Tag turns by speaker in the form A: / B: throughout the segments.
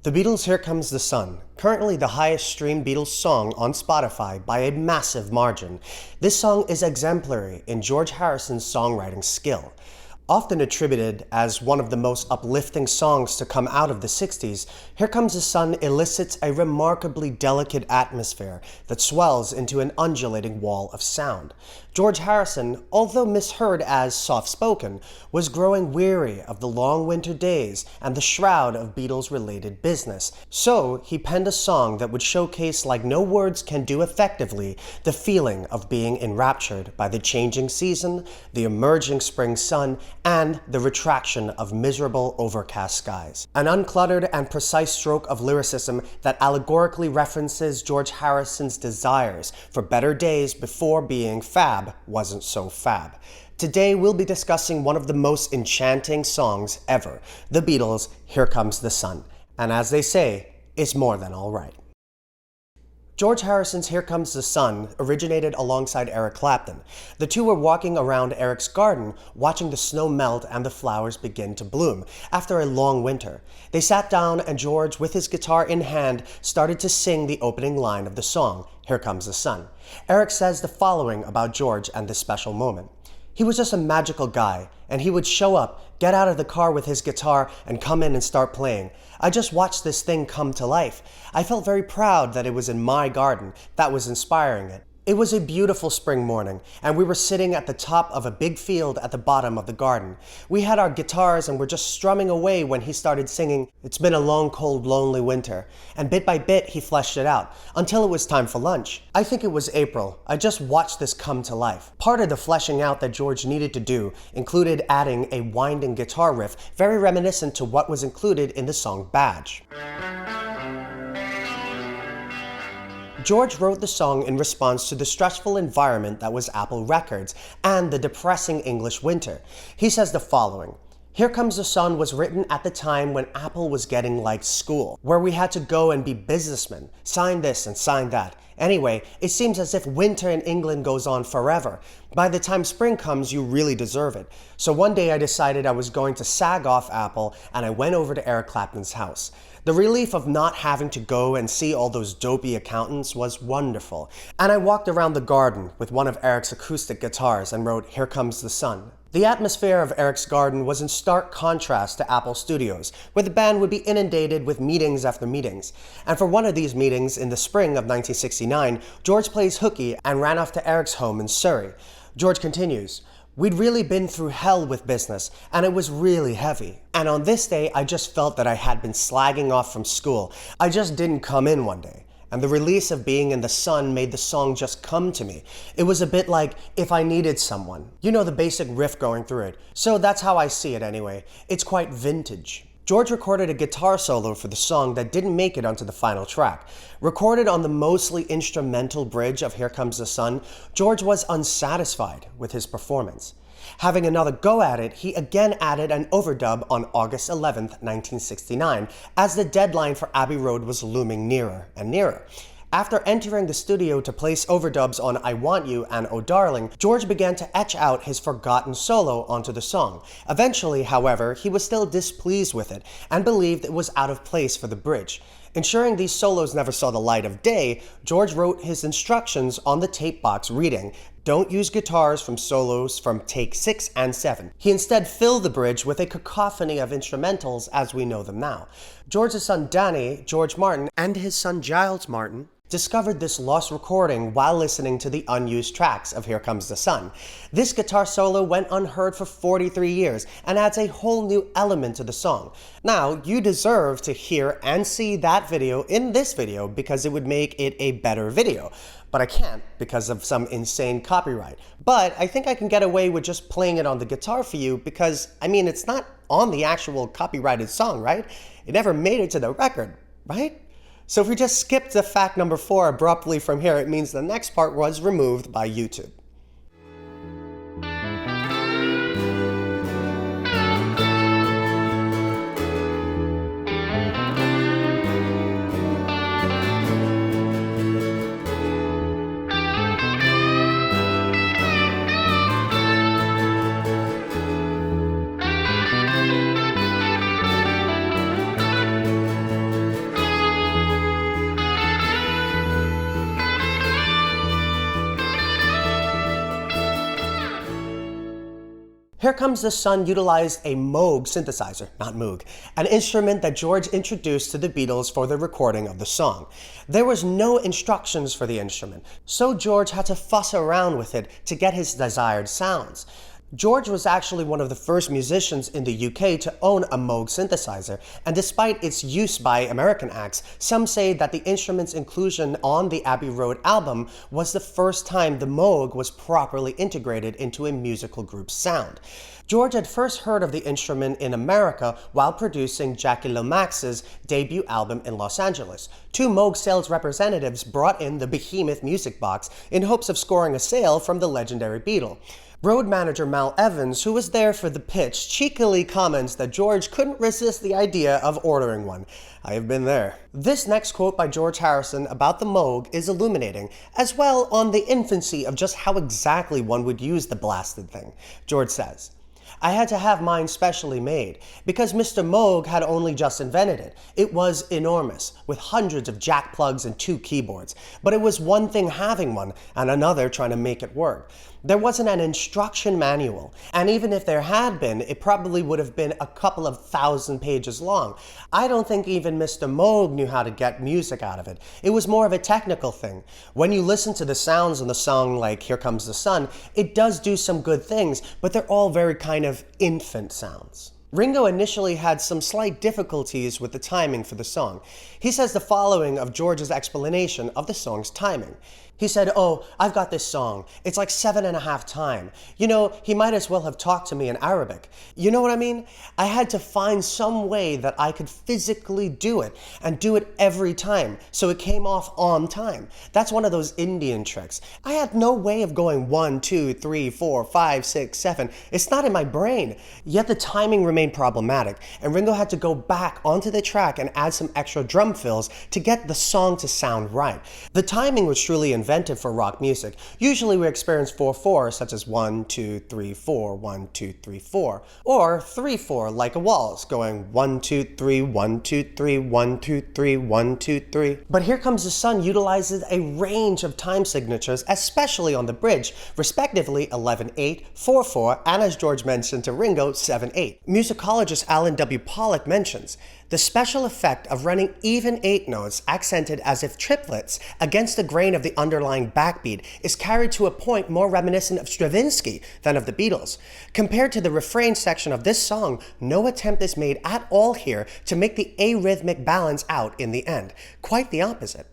A: The Beatles' Here Comes the Sun, currently the highest streamed Beatles song on Spotify by a massive margin. This song is exemplary in George Harrison's songwriting skill. Often attributed as one of the most uplifting songs to come out of the 60s, Here Comes the Sun elicits a remarkably delicate atmosphere that swells into an undulating wall of sound. George Harrison, although misheard as soft-spoken, was growing weary of the long winter days and the shroud of Beatles-related business. So he penned a song that would showcase like no words can do effectively the feeling of being enraptured by the changing season, the emerging spring sun, and the retraction of miserable overcast skies. An uncluttered and precise stroke of lyricism that allegorically references George Harrison's desires for better days before being fab wasn't so fab. Today we'll be discussing one of the most enchanting songs ever, the Beatles' Here Comes the Sun. And as they say, it's more than all right. George Harrison's Here Comes the Sun originated alongside Eric Clapton. The two were walking around Eric's garden, watching the snow melt and the flowers begin to bloom after a long winter. They sat down and George, with his guitar in hand, started to sing the opening line of the song, Here Comes the Sun. Eric says the following about George and this special moment. He was just a magical guy, and he would show up, get out of the car with his guitar, and come in and start playing. I just watched this thing come to life. I felt very proud that it was in my garden. That was inspiring it. It was a beautiful spring morning, and we were sitting at the top of a big field at the bottom of the garden. We had our guitars and were just strumming away when he started singing, It's been a long, cold, lonely winter. And bit by bit, he fleshed it out, until it was time for lunch. I think it was April. I just watched this come to life. Part of the fleshing out that George needed to do included adding a winding guitar riff, very reminiscent to what was included in the song Badge. George wrote the song in response to the stressful environment that was Apple Records and the depressing English winter. He says the following. Here Comes the Sun was written at the time when Apple was getting like school, where we had to go and be businessmen, sign this and sign that. Anyway, it seems as if winter in England goes on forever. By the time spring comes, you really deserve it. So one day I decided I was going to sag off Apple and I went over to Eric Clapton's house. The relief of not having to go and see all those dopey accountants was wonderful. And I walked around the garden with one of Eric's acoustic guitars and wrote, Here Comes the Sun. The atmosphere of Eric's garden was in stark contrast to Apple Studios, where the band would be inundated with meetings after meetings. And for one of these meetings in the spring of 1969, George plays hooky and ran off to Eric's home in Surrey. George continues, We'd really been through hell with business, and it was really heavy. And on this day, I just felt that I had been slagging off from school. I just didn't come in one day. And the release of Being in the Sun made the song just come to me. It was a bit like If I Needed Someone. You know, the basic riff going through it. So that's how I see it anyway. It's quite vintage. George recorded a guitar solo for the song that didn't make it onto the final track. Recorded on the mostly instrumental bridge of Here Comes the Sun, George was unsatisfied with his performance. Having another go at it, he again added an overdub on August 11th, 1969, as the deadline for Abbey Road was looming nearer and nearer. After entering the studio to place overdubs on I Want You and Oh Darling, George began to etch out his forgotten solo onto the song. Eventually, however, he was still displeased with it and believed it was out of place for the bridge. Ensuring these solos never saw the light of day, George wrote his instructions on the tape box reading, Don't use guitars from solos from take 6 and 7. He instead filled the bridge with a cacophony of instrumentals as we know them now. George's son Danny, George Martin, and his son Giles Martin discovered this lost recording while listening to the unused tracks of Here Comes the Sun. This guitar solo went unheard for 43 years and adds a whole new element to the song. Now, you deserve to hear and see that video in this video because it would make it a better video. But I can't because of some insane copyright. But I think I can get away with just playing it on the guitar for you because, I mean, it's not on the actual copyrighted song, right? It never made it to the record, right? So if we just skip to fact number 4 abruptly from here, it means the next part was removed by YouTube. Here Comes the Sun utilized a Moog synthesizer, not Moog, an instrument that George introduced to the Beatles for the recording of the song. There was no instructions for the instrument, so George had to fuss around with it to get his desired sounds. George was actually one of the first musicians in the UK to own a Moog synthesizer, and despite its use by American acts, some say that the instrument's inclusion on the Abbey Road album was the first time the Moog was properly integrated into a musical group's sound. George had first heard of the instrument in America while producing Jackie Lomax's debut album in Los Angeles. Two Moog sales representatives brought in the behemoth music box in hopes of scoring a sale from the legendary Beatle. Road manager Mal Evans, who was there for the pitch, cheekily comments that George couldn't resist the idea of ordering one. I have been there. This next quote by George Harrison about the Moog is illuminating, as well on the infancy of just how exactly one would use the blasted thing. George says, I had to have mine specially made, because Mr. Moog had only just invented it. It was enormous, with hundreds of jack plugs and 2 keyboards. But it was one thing having one, and another trying to make it work. There wasn't an instruction manual, and even if there had been, it probably would have been a couple of 1,000 pages long. I don't think even Mr. Moog knew how to get music out of it. It was more of a technical thing. When you listen to the sounds in the song like Here Comes the Sun, it does do some good things, but they're all very kind of infant sounds. Ringo initially had some slight difficulties with the timing for the song. He says the following of George's explanation of the song's timing. He said, oh, I've got this song. It's like 7.5 time. You know, he might as well have talked to me in Arabic. You know what I mean? I had to find some way that I could physically do it and do it every time so it came off on time. That's one of those Indian tricks. I had no way of going 1, 2, 3, 4, 5, 6, 7. It's not in my brain. Yet the timing remained problematic, and Ringo had to go back onto the track and add some extra drum fills to get the song to sound right. The timing was truly invented for rock music. Usually we experience 4/4, such as 1, 2, 3, 4, 1, 2, 3, 4, or 3/4 like a waltz, going 1, 2, 3, 1, 2, 3, 1, 2, 3, 1, 2, 3. But Here Comes the Sun utilizes a range of time signatures, especially on the bridge, respectively 11/8, 4/4, and as George mentioned to Ringo, 7/8. Musicologist Alan W. Pollock mentions, the special effect of running even 8 notes accented as if triplets against the grain of the underlying backbeat is carried to a point more reminiscent of Stravinsky than of the Beatles. Compared to the refrain section of this song, no attempt is made at all here to make the arrhythmic balance out in the end. Quite the opposite.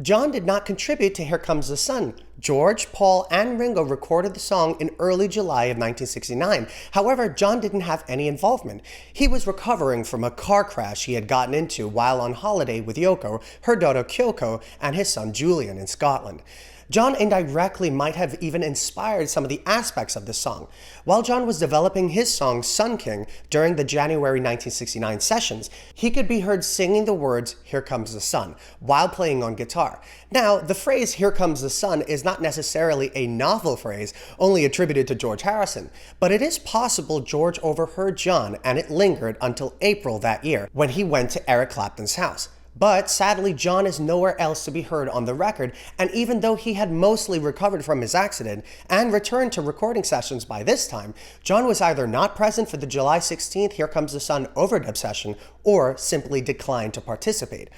A: John did not contribute to Here Comes the Sun. George, Paul, and Ringo recorded the song in early July of 1969. However, John didn't have any involvement. He was recovering from a car crash he had gotten into while on holiday with Yoko, her daughter Kyoko, and his son Julian in Scotland. John indirectly might have even inspired some of the aspects of the song. While John was developing his song Sun King during the January 1969 sessions, he could be heard singing the words Here Comes the Sun while playing on guitar. Now, the phrase Here Comes the Sun is not necessarily a novel phrase only attributed to George Harrison, but it is possible George overheard John and it lingered until April that year when he went to Eric Clapton's house. But sadly, John is nowhere else to be heard on the record, and even though he had mostly recovered from his accident and returned to recording sessions by this time, John was either not present for the July 16th Here Comes the Sun overdub session or simply declined to participate.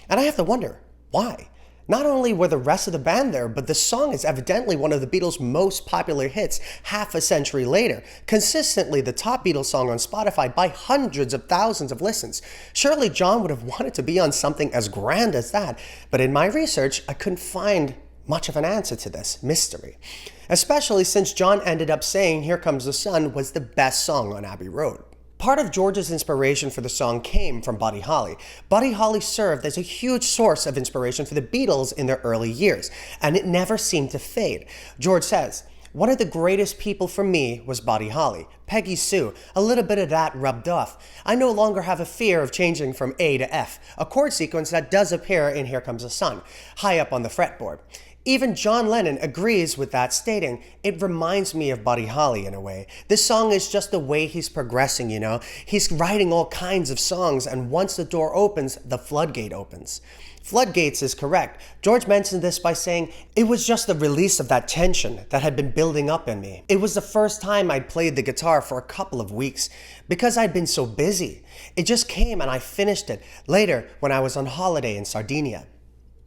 A: And I have to wonder, why? Not only were the rest of the band there, but the song is evidently one of the Beatles' most popular hits half a century later, consistently the top Beatles song on Spotify by hundreds of thousands of listens. Surely John would have wanted to be on something as grand as that, but in my research, I couldn't find much of an answer to this mystery. Especially since John ended up saying Here Comes the Sun was the best song on Abbey Road. Part of George's inspiration for the song came from Buddy Holly. Buddy Holly served as a huge source of inspiration for the Beatles in their early years, and it never seemed to fade. George says, one of the greatest people for me was Buddy Holly. Peggy Sue, a little bit of that rubbed off. I no longer have a fear of changing from A to F, a chord sequence that does appear in Here Comes the Sun, high up on the fretboard. Even John Lennon agrees with that, stating, "It reminds me of Buddy Holly in a way. This song is just the way he's progressing, you know? He's writing all kinds of songs, and once the door opens, the floodgate opens." Floodgates is correct. George mentioned this by saying, "It was just the release of that tension that had been building up in me. It was the first time I'd played the guitar for a couple of weeks because I'd been so busy. It just came and I finished it later when I was on holiday in Sardinia."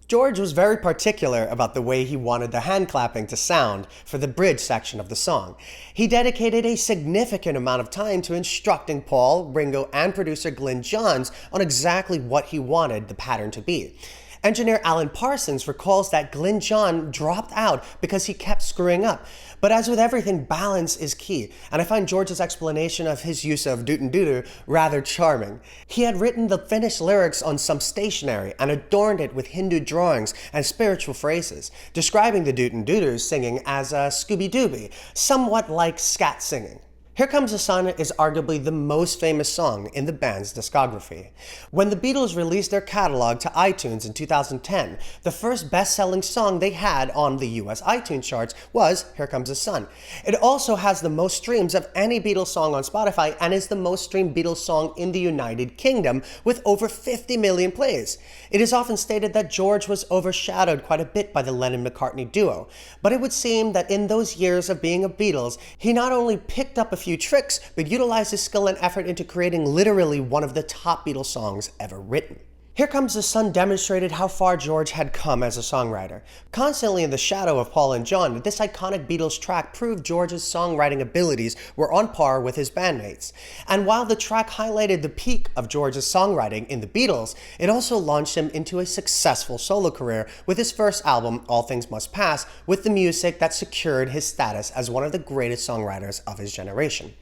A: George was very particular about the way he wanted the hand clapping to sound for the bridge section of the song. He dedicated a significant amount of time to instructing Paul, Ringo, and producer Glyn Johns on exactly what he wanted the pattern to be. Engineer Alan Parsons recalls that Glyn John dropped out because he kept screwing up. But as with everything, balance is key, and I find George's explanation of his use of doot-and-doo-doo rather charming. He had written the finished lyrics on some stationery and adorned it with Hindu drawings and spiritual phrases, describing the doot-and-doo-doos singing as a SCOOBIE, somewhat like scat singing. Here Comes the Sun is arguably the most famous song in the band's discography. When the Beatles released their catalog to iTunes in 2010, the first best-selling song they had on the US iTunes charts was Here Comes the Sun. It also has the most streams of any Beatles song on Spotify and is the most streamed Beatles song in the United Kingdom with over 50 million plays. It is often stated that George was overshadowed quite a bit by the Lennon-McCartney duo, but it would seem that in those years of being a Beatles, he not only picked up a few tricks, but utilized his skill and effort into creating literally one of the top Beatles songs ever written. Here Comes the Sun demonstrated how far George had come as a songwriter. Constantly in the shadow of Paul and John, this iconic Beatles track proved George's songwriting abilities were on par with his bandmates. And while the track highlighted the peak of George's songwriting in the Beatles, it also launched him into a successful solo career with his first album, All Things Must Pass, with the music that secured his status as one of the greatest songwriters of his generation.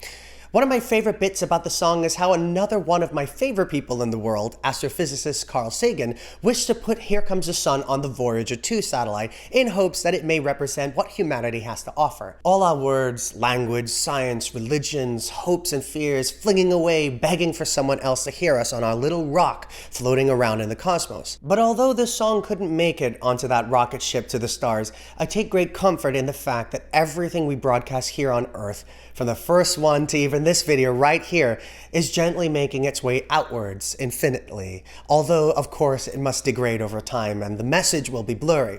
A: One of my favorite bits about the song is how another one of my favorite people in the world, astrophysicist Carl Sagan, wished to put Here Comes the Sun on the Voyager 2 satellite in hopes that it may represent what humanity has to offer. All our words, language, science, religions, hopes and fears, flinging away, begging for someone else to hear us on our little rock floating around in the cosmos. But although this song couldn't make it onto that rocket ship to the stars, I take great comfort in the fact that everything we broadcast here on Earth, from the first one to even this video right here, is gently making its way outwards infinitely, although of course it must degrade over time and the message will be blurry.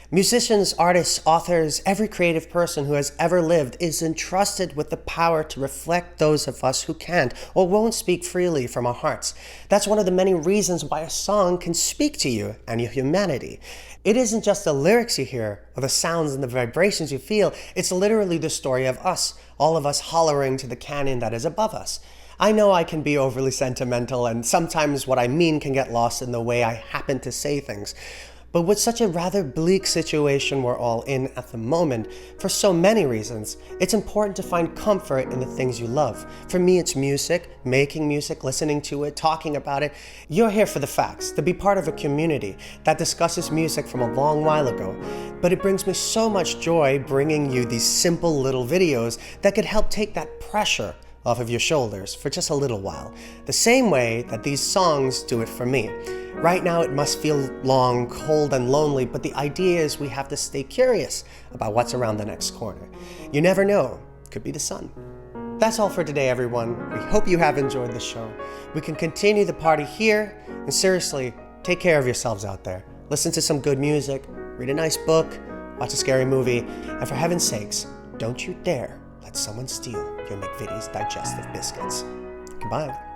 A: Musicians, artists, authors, every creative person who has ever lived is entrusted with the power to reflect those of us who can't or won't speak freely from our hearts. That's one of the many reasons why a song can speak to you and your humanity. It isn't just the lyrics you hear or the sounds and the vibrations you feel, it's literally the story of us, all of us hollering to the canyon that is above us. I know I can be overly sentimental and sometimes what I mean can get lost in the way I happen to say things. But with such a rather bleak situation we're all in at the moment, for so many reasons, it's important to find comfort in the things you love. For me, it's music, making music, listening to it, talking about it. You're here for the facts, to be part of a community that discusses music from a long while ago. But it brings me so much joy bringing you these simple little videos that could help take that pressure off of your shoulders for just a little while, the same way that these songs do it for me. Right now it must feel long, cold, and lonely, but the idea is we have to stay curious about what's around the next corner. You never know, could be the sun. That's all for today, everyone. We hope you have enjoyed the show. We can continue the party here, and seriously, take care of yourselves out there. Listen to some good music, read a nice book, watch a scary movie, and for heaven's sakes, don't you dare let someone steal your McVitie's digestive biscuits. Goodbye.